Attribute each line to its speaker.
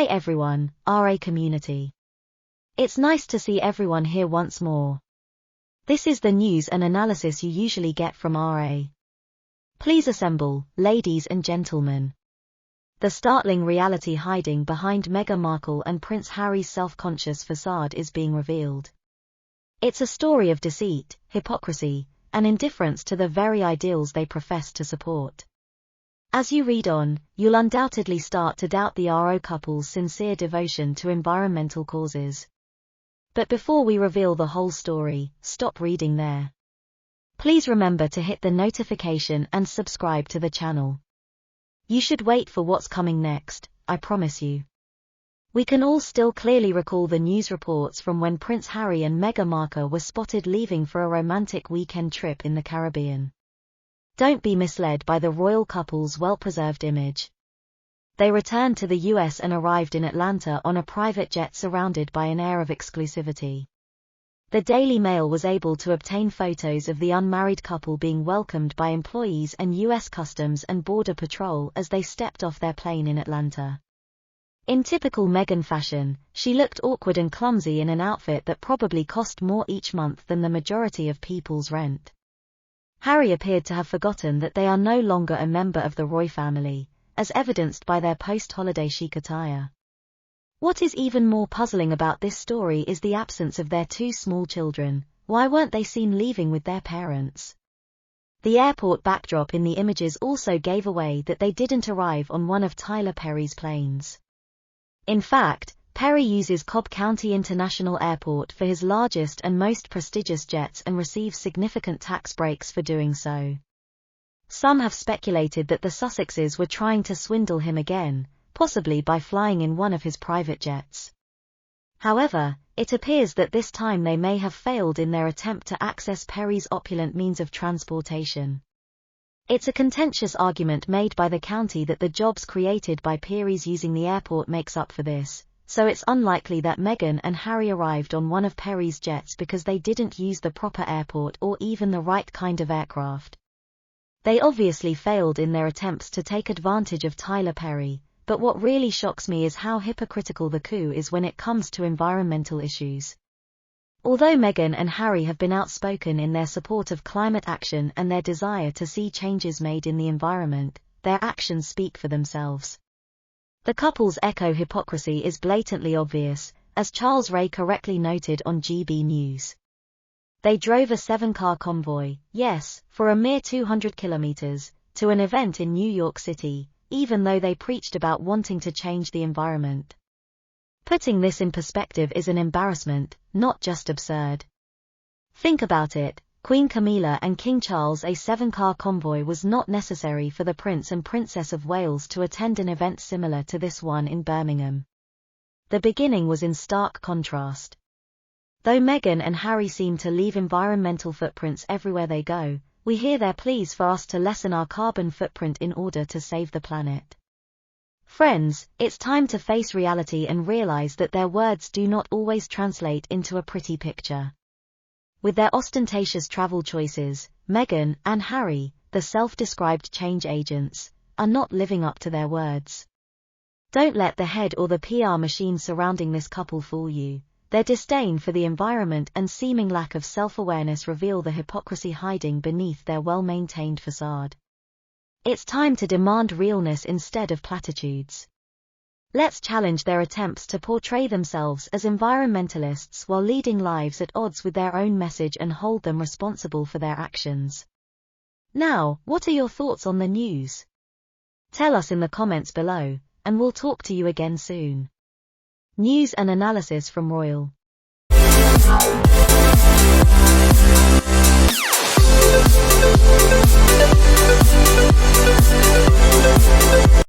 Speaker 1: Hi everyone, RA community. It's nice to see everyone here once more. This is the news and analysis you usually get from RA. Please assemble, ladies and gentlemen. The startling reality hiding behind Meghan Markle and Prince Harry's self-conscious facade is being revealed. It's a story of deceit, hypocrisy, and indifference to the very ideals they profess to support. As you read on, you'll undoubtedly start to doubt the RO couple's sincere devotion to environmental causes. But before we reveal the whole story, stop reading there. Please remember to hit the notification and subscribe to the channel. You should wait for what's coming next, I promise you. We can all still clearly recall the news reports from when Prince Harry and Meghan Markle were spotted leaving for a romantic weekend trip in the Caribbean. Don't be misled by the royal couple's well-preserved image. They returned to the US and arrived in Atlanta on a private jet surrounded by an air of exclusivity. The Daily Mail was able to obtain photos of the unmarried couple being welcomed by employees and US Customs and Border Patrol as they stepped off their plane in Atlanta. In typical Meghan fashion, she looked awkward and clumsy in an outfit that probably cost more each month than the majority of people's rent. Harry appeared to have forgotten that they are no longer a member of the Roy family, as evidenced by their post-holiday chic attire. What is even more puzzling about this story is the absence of their two small children. Why weren't they seen leaving with their parents? The airport backdrop in the images also gave away that they didn't arrive on one of Tyler Perry's planes. In fact, Perry uses Cobb County International Airport for his largest and most prestigious jets and receives significant tax breaks for doing so. Some have speculated that the Sussexes were trying to swindle him again, possibly by flying in one of his private jets. However, it appears that this time they may have failed in their attempt to access Perry's opulent means of transportation. It's a contentious argument made by the county that the jobs created by Perry's using the airport makes up for this, so it's unlikely that Meghan and Harry arrived on one of Perry's jets because they didn't use the proper airport or even the right kind of aircraft. They obviously failed in their attempts to take advantage of Tyler Perry. But what really shocks me is how hypocritical the coup is when it comes to environmental issues. Although Meghan and Harry have been outspoken in their support of climate action and their desire to see changes made in the environment, their actions speak for themselves. The couple's eco-hypocrisy is blatantly obvious, as Charles Ray correctly noted on GB News. They drove a 7-car convoy, yes, for a mere 200 kilometers, to an event in New York City, even though they preached about wanting to change the environment. Putting this in perspective is an embarrassment, not just absurd. Think about it, Queen Camilla and King Charles. A 7-car convoy was not necessary for the Prince and Princess of Wales to attend an event similar to this one in Birmingham. The beginning was in stark contrast. Though Meghan and Harry seem to leave environmental footprints everywhere they go, we hear their pleas for us to lessen our carbon footprint in order to save the planet. Friends, it's time to face reality and realize that their words do not always translate into a pretty picture. With their ostentatious travel choices, Meghan and Harry, the self-described change agents, are not living up to their words. Don't let the head or the PR machine surrounding this couple fool you. Their disdain for the environment and seeming lack of self-awareness reveal the hypocrisy hiding beneath their well-maintained facade. It's time to demand realness instead of platitudes. Let's challenge their attempts to portray themselves as environmentalists while leading lives at odds with their own message and hold them responsible for their actions. Now, what are your thoughts on the news? Tell us in the comments below, and we'll talk to you again soon. News and analysis from Royal.